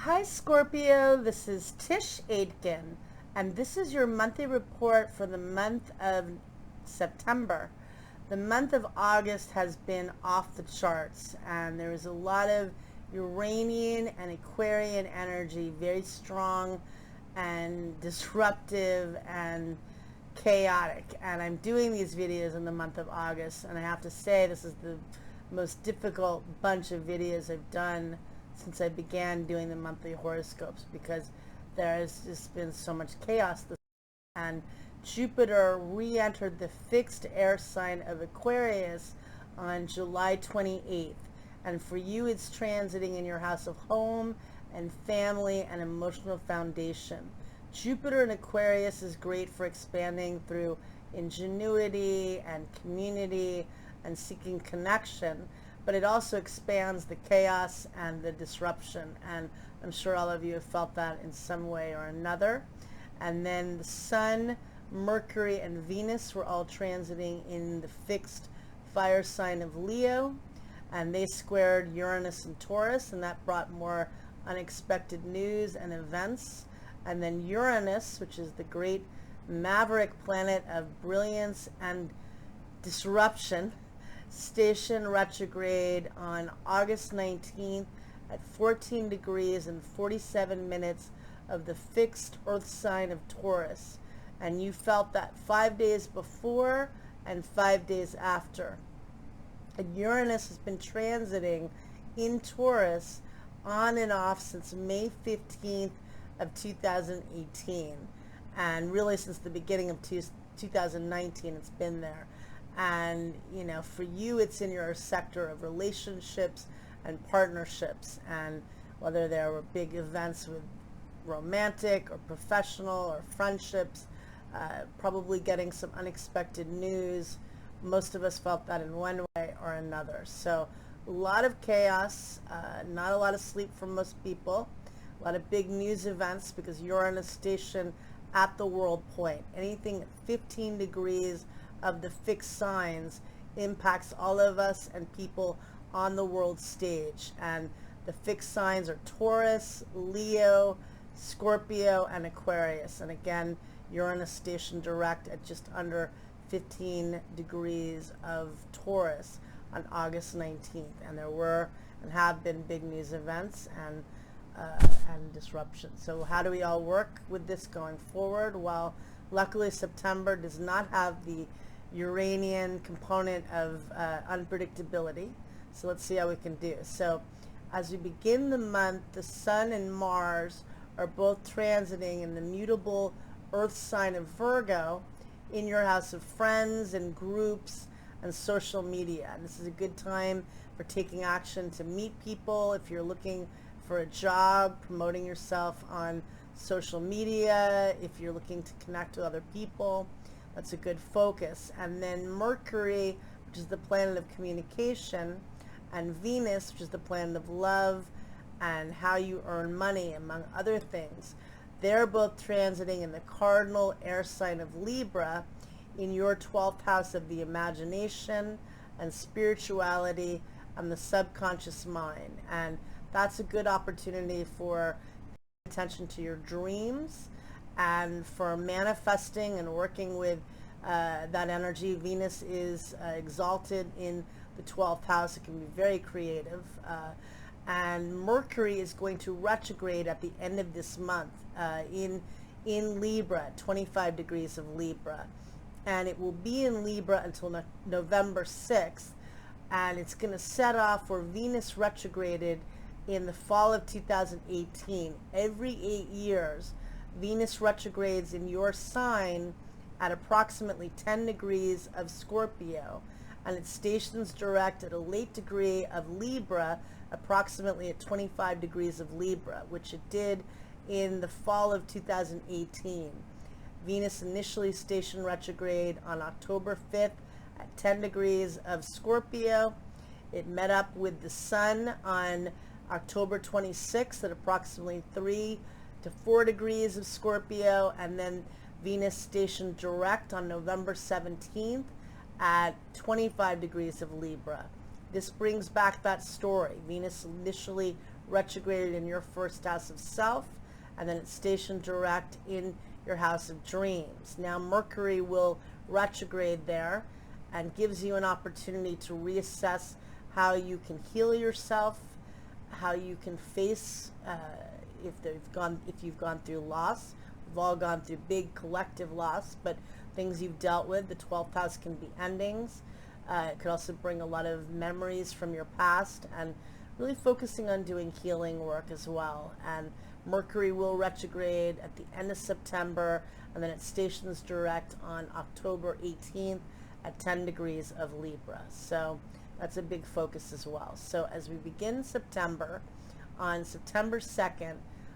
Hi Scorpio, this is Tisch Aitken, and this is your monthly report for the month of September. The month of August has been off the charts, and there is a lot of Uranian and Aquarian energy, very strong and disruptive and chaotic. And I'm doing these videos in the month of August, and I have to say this is the most difficult bunch of videos I've done since I began doing the monthly horoscopes, because there has just been so much chaos this month. And Jupiter re-entered the fixed air sign of Aquarius on July 28th, and for you it's transiting in your house of home and family and emotional foundation. Jupiter in Aquarius is great for expanding through ingenuity and community and seeking connection, but it also expands the chaos and the disruption, and I'm sure all of you have felt that in some way or another. And then the Sun, Mercury, and Venus were all transiting in the fixed fire sign of Leo, and they squared Uranus and Taurus, and that brought more unexpected news and events. And then Uranus, which is the great maverick planet of brilliance and disruption, station retrograde on August 19th at 14 degrees and 47 minutes of the fixed earth sign of Taurus. And you felt that 5 days before and 5 days after. And Uranus has been transiting in Taurus on and off since May 15th of 2018. And really since the beginning of 2019 it's been there. And you know, for you it's in your sector of relationships and partnerships, and whether there were big events with romantic or professional or friendships, probably getting some unexpected news. Most of us felt that in one way or another. So a lot of chaos, not a lot of sleep for most people, a lot of big news events because you're on a station at the world point. Anything at 15 degrees of the fixed signs impacts all of us and people on the world stage. And the fixed signs are Taurus, Leo, Scorpio, and Aquarius. And again, you're in a station direct at just under 15 degrees of Taurus on August 19th. And there were and have been big news events and disruption. So how do we all work with this going forward? Well, luckily September does not have the Uranian component of unpredictability. So let's see how we can do. So as we begin the month, the Sun and Mars are both transiting in the mutable Earth sign of Virgo in your house of friends and groups and social media. And this is a good time for taking action to meet people. If you're looking for a job, promoting yourself on social media, if you're looking to connect with other people, that's a good focus. And then Mercury, which is the planet of communication, and Venus, which is the planet of love and how you earn money, among other things, they're both transiting in the cardinal air sign of Libra in your 12th house of the imagination and spirituality and the subconscious mind. And that's a good opportunity for attention to your dreams and for manifesting and working with that energy. Venus is exalted in the 12th house. It can be very creative. And Mercury is going to retrograde at the end of this month in Libra, 25 degrees of Libra. And it will be in Libra until November 6th. And it's going to set off where Venus retrograded in the fall of 2018. Every 8 years, Venus retrogrades in your sign at approximately 10 degrees of Scorpio, and it stations direct at a late degree of Libra, approximately at 25 degrees of Libra, which it did in the fall of 2018. Venus initially stationed retrograde on October 5th at 10 degrees of Scorpio. It met up with the Sun on October 26th at approximately 3 to 4 degrees of Scorpio, and then Venus stationed direct on November 17th at 25 degrees of Libra. This brings back that story. Venus initially retrograded in your first house of self, and then it's stationed direct in your house of dreams. Now Mercury will retrograde there and gives you an opportunity to reassess how you can heal yourself, how you can face if you've gone through loss. We've all gone through big collective loss, but things you've dealt with. The 12th house can be endings. It could also bring a lot of memories from your past, and really focusing on doing healing work as well. And Mercury will retrograde at the end of September, and then it stations direct on October 18th at 10 degrees of Libra. So that's a big focus as well. So as we begin September, on September 2nd,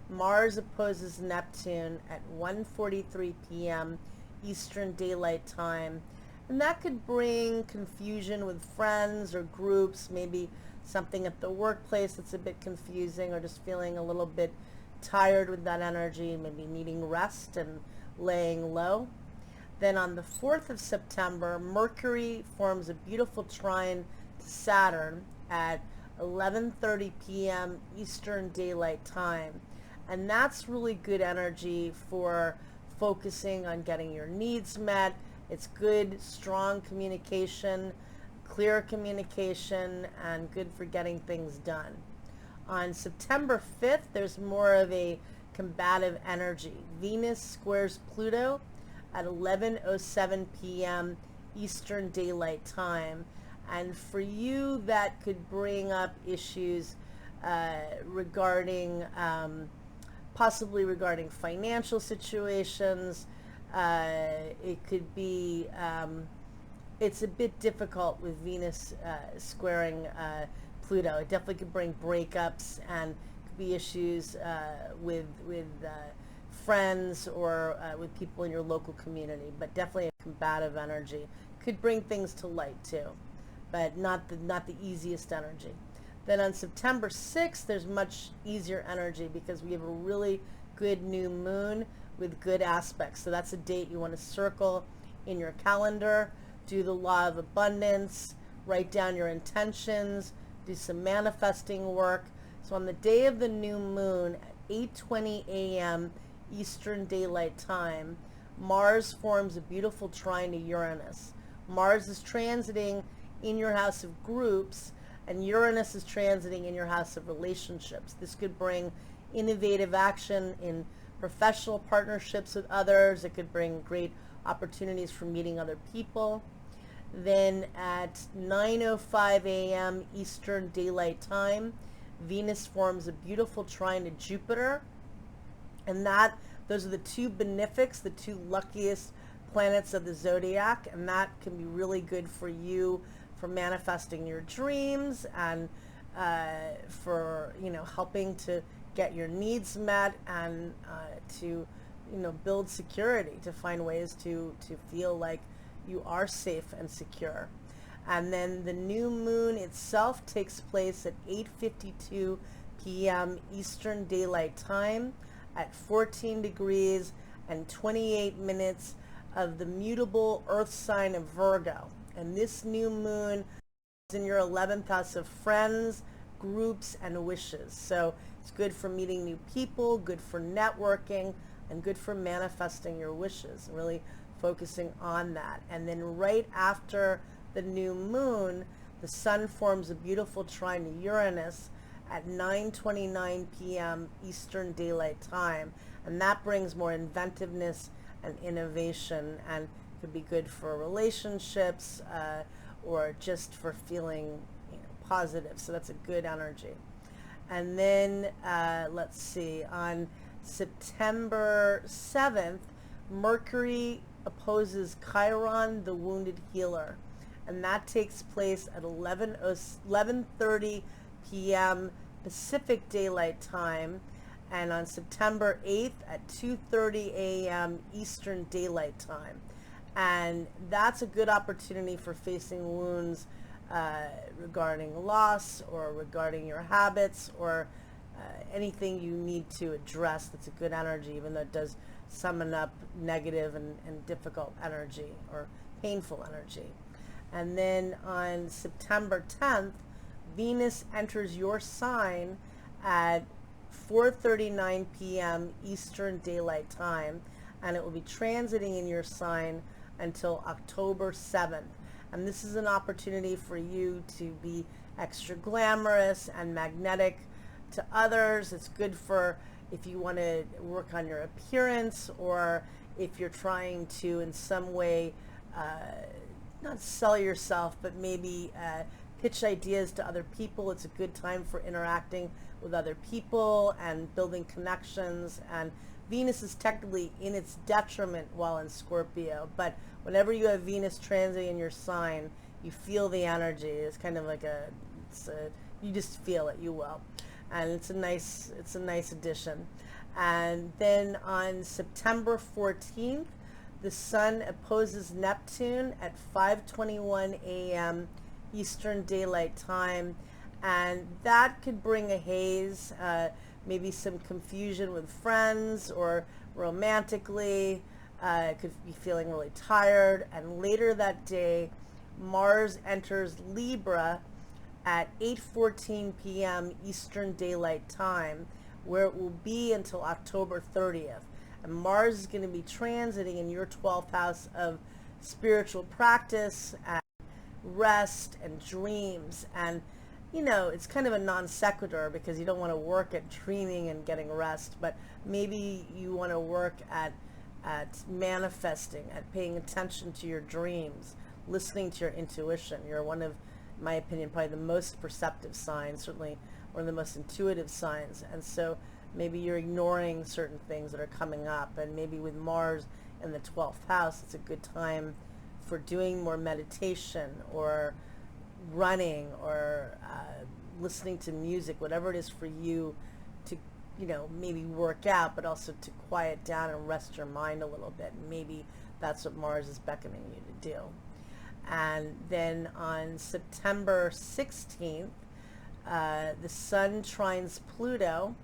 Mars opposes Neptune at 1:43 p.m. Eastern Daylight Time. And that could bring confusion with friends or groups, maybe something at the workplace that's a bit confusing, or just feeling a little bit tired with that energy, maybe needing rest and laying low. Then on the 4th of September, Mercury forms a beautiful trine to Saturn at 11:30 p.m. Eastern Daylight Time. And that's really good energy for focusing on getting your needs met. It's good, strong communication, clear communication, and good for getting things done. On September 5th, there's more of a combative energy. Venus squares Pluto at 11:07 p.m. Eastern Daylight Time. And for you, that could bring up issues possibly regarding financial situations. It could be, it's a bit difficult with Venus squaring Pluto. It definitely could bring breakups, and could be issues with friends or with people in your local community, but definitely a combative energy. Could bring things to light too, but not the easiest energy. Then on September 6th, there's much easier energy because we have a really good new moon with good aspects. So that's a date you want to circle in your calendar. Do the law of abundance, write down your intentions, do some manifesting work. So on the day of the new moon at 8:20 a.m. Eastern Daylight Time, Mars forms a beautiful trine to Uranus. Mars is transiting in your house of groups, and Uranus is transiting in your house of relationships. This could bring innovative action in professional partnerships with others. It could bring great opportunities for meeting other people. Then at 9:05 a.m. Eastern Daylight Time, Venus forms a beautiful trine to Jupiter. And those are the two benefics, the two luckiest planets of the zodiac, and that can be really good for you for manifesting your dreams, and for helping to get your needs met, and to build security, to find ways to feel like you are safe and secure. And then the new moon itself takes place at 8:52 p.m. Eastern Daylight Time at 14 degrees and 28 minutes of the mutable earth sign of Virgo. And this new moon is in your 11th house of friends, groups, and wishes. So it's good for meeting new people, good for networking, and good for manifesting your wishes, really focusing on that. And then right after the new moon, the sun forms a beautiful trine to Uranus at 9:29 p.m. Eastern Daylight Time. And that brings more inventiveness and innovation, and could be good for relationships, or just for feeling positive. So that's a good energy. And then let's see, on September 7th, Mercury opposes Chiron, the wounded healer, and that takes place at 11:30 p.m. Pacific Daylight Time, and on September 8th at 2:30 a.m. Eastern Daylight Time. And that's a good opportunity for facing wounds regarding loss, or regarding your habits, or anything you need to address. That's a good energy, even though it does summon up negative and difficult energy, or painful energy. And then on September 10th, Venus enters your sign at 4:39 p.m. Eastern Daylight Time, and it will be transiting in your sign until October 7th. And this is an opportunity for you to be extra glamorous and magnetic to others. It's good for if you want to work on your appearance, or if you're trying to in some way not sell yourself, but maybe pitch ideas to other people. It's a good time for interacting with other people and building connections. And Venus is technically in its detriment while in Scorpio, but whenever you have Venus transiting in your sign, you feel the energy. It's kind of like you just feel it, you will. And it's a nice addition. And then on September 14th, the Sun opposes Neptune at 5:21 a.m. Eastern Daylight Time, and that could bring a haze, maybe some confusion with friends or romantically. Could be feeling really tired. And later that day, Mars enters Libra at 8:14 p.m. Eastern Daylight Time, where it will be until October 30th. And Mars is going to be transiting in your 12th house of spiritual practice and rest and dreams. And you know, it's kind of a non sequitur because you don't want to work at dreaming and getting rest, but maybe you want to work at manifesting, at paying attention to your dreams, listening to your intuition. You're one of, in my opinion, probably the most perceptive signs, certainly one of the most intuitive signs. And so maybe you're ignoring certain things that are coming up, and maybe with Mars in the 12th house, it's a good time for doing more meditation or running or listening to music, whatever it is for you to, you know, maybe work out, but also to quiet down and rest your mind a little bit. Maybe that's what Mars is beckoning you to do. And then on September 16th, the Sun trines Pluto,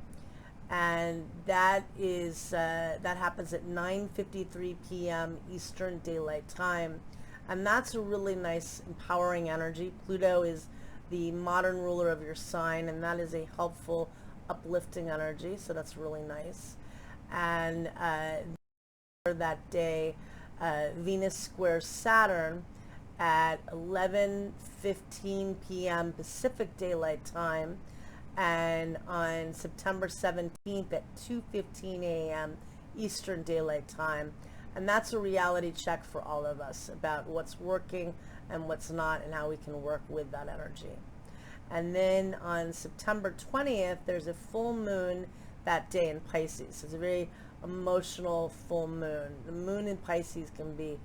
and that happens at 9:53 p.m. Eastern Daylight Time, and that's a really nice empowering energy. Pluto is the modern ruler of your sign, and that is a helpful, uplifting energy, so that's really nice. And that day, Venus squares Saturn at 11:15 p.m. Pacific Daylight Time, and on September 17th at 2:15 a.m. Eastern Daylight Time. And that's a reality check for all of us about what's working and what's not, and how we can work with that energy. And then on September 20th, there's a full moon that day in Pisces. It's a very emotional full moon. The moon in Pisces can be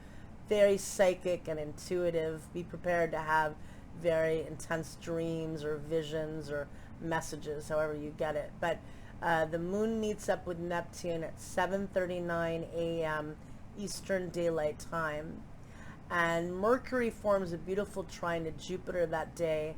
very psychic and intuitive. Be prepared to have very intense dreams or visions or messages, however you get it. But the moon meets up with Neptune at 7:39 a.m. Eastern Daylight Time, and Mercury forms a beautiful trine to Jupiter that day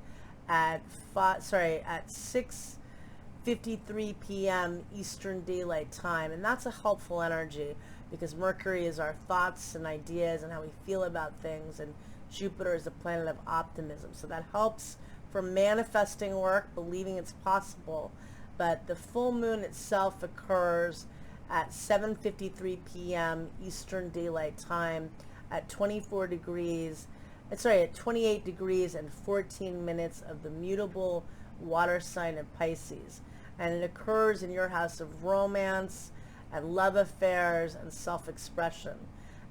at 6:53 p.m. Eastern Daylight Time. And that's a helpful energy because Mercury is our thoughts and ideas and how we feel about things, and Jupiter is the planet of optimism. So that helps for manifesting work, believing it's possible. But the full moon itself occurs at 7:53 p.m. Eastern Daylight Time at 28 degrees and 14 minutes of the mutable water sign of Pisces. And it occurs in your house of romance and love affairs and self-expression.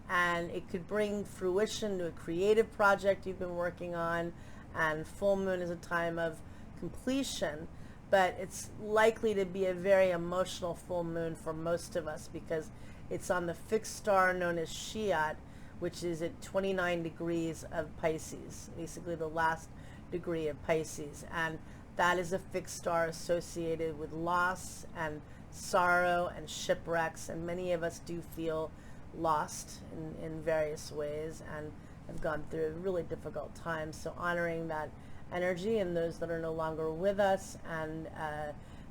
And it could bring fruition to a creative project you've been working on, and full moon is a time of completion. But it's likely to be a very emotional full moon for most of us because it's on the fixed star known as Shiat, which is at 29 degrees of Pisces, basically the last degree of Pisces. And that is a fixed star associated with loss and sorrow and shipwrecks, and many of us do feel lost in various ways and have gone through a really difficult time. So honoring that energy and those that are no longer with us, and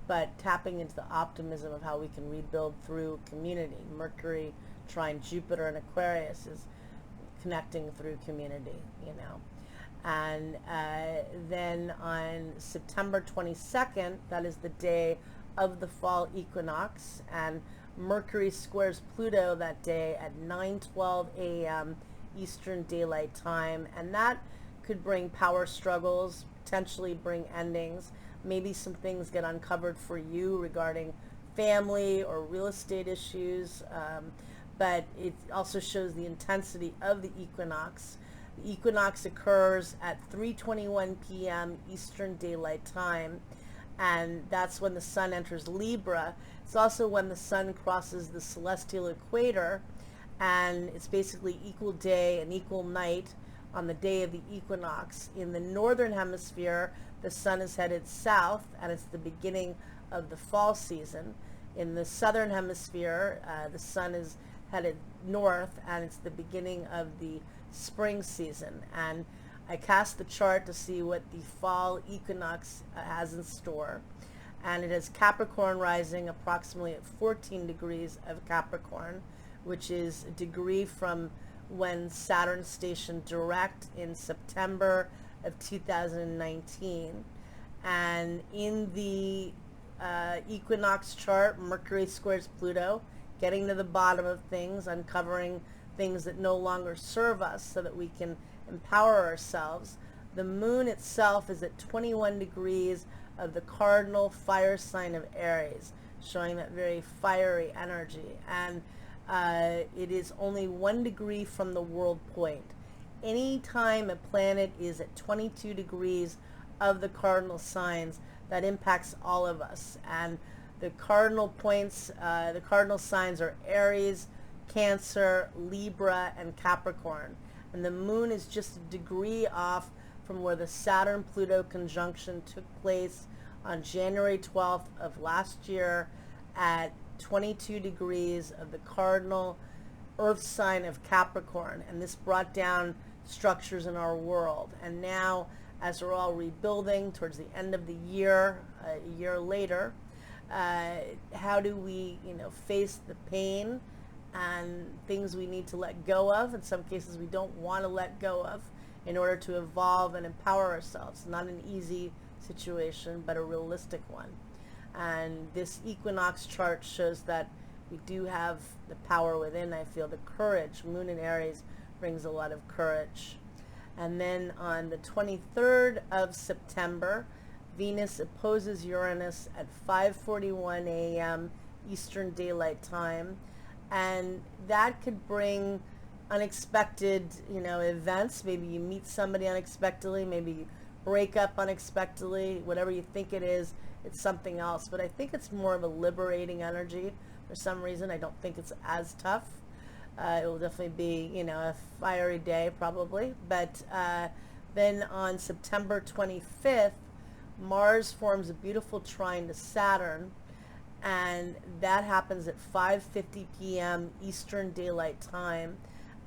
but tapping into the optimism of how we can rebuild through community. Mercury trine Jupiter in Aquarius is connecting through community, you know. And then on September 22nd, that is the day of the fall equinox, and Mercury squares Pluto that day at 9:12 a.m. Eastern Daylight Time, and that could bring power struggles, potentially bring endings. Maybe some things get uncovered for you regarding family or real estate issues, but it also shows the intensity of the equinox. The equinox occurs at 3:21 p.m. Eastern Daylight Time, and that's when the sun enters Libra. It's also when the sun crosses the celestial equator, and it's basically equal day and equal night on the day of the equinox. In the northern hemisphere, the sun is headed south, and it's the beginning of the fall season. In the southern hemisphere, the sun is headed north, and it's the beginning of the spring season. And I cast the chart to see what the fall equinox has in store, and it has Capricorn rising approximately at 14 degrees of Capricorn, which is a degree from when Saturn stationed direct in September of 2019. And in the equinox chart, Mercury squares Pluto, getting to the bottom of things, uncovering things that no longer serve us so that we can empower ourselves. The moon itself is at 21 degrees of the cardinal fire sign of Aries, showing that very fiery energy. And it is only 1 degree from the world point. Anytime a planet is at 22 degrees of the cardinal signs, that impacts all of us. And the cardinal points, the cardinal signs are Aries, Cancer, Libra, and Capricorn. And the moon is just a degree off from where the Saturn-Pluto conjunction took place on January 12th of last year at 22 degrees of the cardinal earth sign of Capricorn. And this brought down structures in our world. And now, as we're all rebuilding towards the end of the year, a year later, how do we, face the pain and things we need to let go of? In some cases, we don't want to let go of in order to evolve and empower ourselves. Not an easy situation, but a realistic one. And this equinox chart shows that we do have the power within. I feel the courage. Moon in Aries brings a lot of courage. And then on the 23rd of September, Venus opposes Uranus at 5:41 a.m. Eastern Daylight Time. And that could bring unexpected, events. Maybe you meet somebody unexpectedly. Maybe you break up unexpectedly. Whatever you think it is, it's something else. But I think it's more of a liberating energy. For some reason, I don't think it's as tough. It will definitely be, a fiery day probably. But then on September 25th, Mars forms a beautiful trine to Saturn, and that happens at 5:50 p.m. Eastern Daylight Time.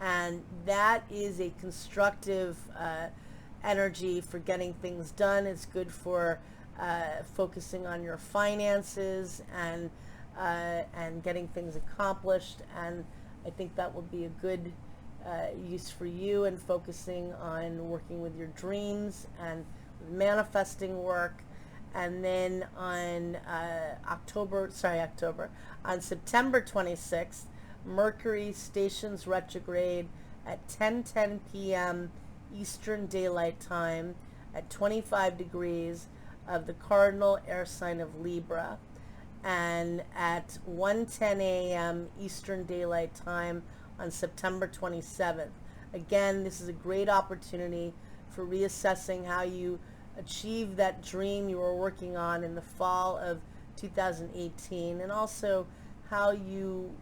And that is a constructive energy for getting things done. It's good for focusing on your finances and getting things accomplished. And I think that will be a good use for you, and focusing on working with your dreams and manifesting work. And then on on September 26th, Mercury stations retrograde at 10:10 p.m. Eastern Daylight Time at 25 degrees of the cardinal air sign of Libra, and at 1:10 a.m. Eastern Daylight Time on September 27th. Again, this is a great opportunity for reassessing how you achieve that dream you were working on in the fall of 2018, and also how you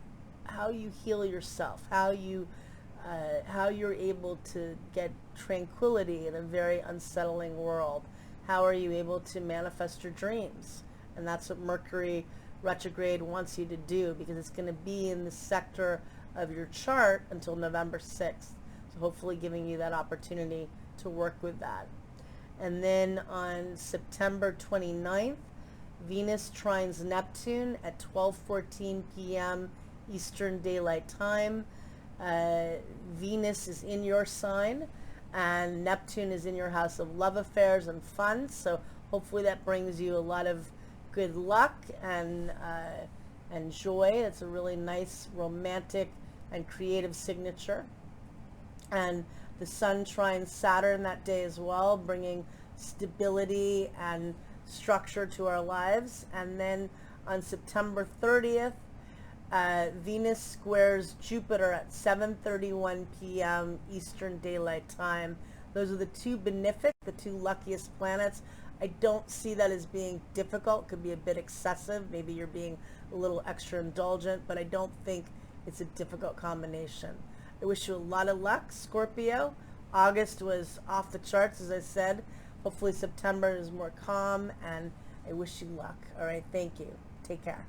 heal yourself, how you're able to get tranquility in a very unsettling world. How are you able to manifest your dreams? And that's what Mercury retrograde wants you to do, because it's going to be in the sector of your chart until November 6th. So hopefully giving you that opportunity to work with that. And then on September 29th, Venus trines Neptune at 12:14 p.m. Eastern Daylight Time. Venus is in your sign, And Neptune is in your house of love affairs and fun, so hopefully that brings you a lot of good luck and joy. It's a really nice romantic and creative signature. And the Sun trines Saturn that day as well, bringing stability and structure to our lives. And then on September 30th, Venus squares Jupiter at 7:31 p.m. Eastern Daylight Time. Those are the two benefic, the two luckiest planets. I don't see that as being difficult. Could be a bit excessive. Maybe you're being a little extra indulgent, but I don't think it's a difficult combination. I wish you a lot of luck, Scorpio. August was off the charts, as I said. Hopefully September is more calm, and I wish you luck. All right, thank you. Take care.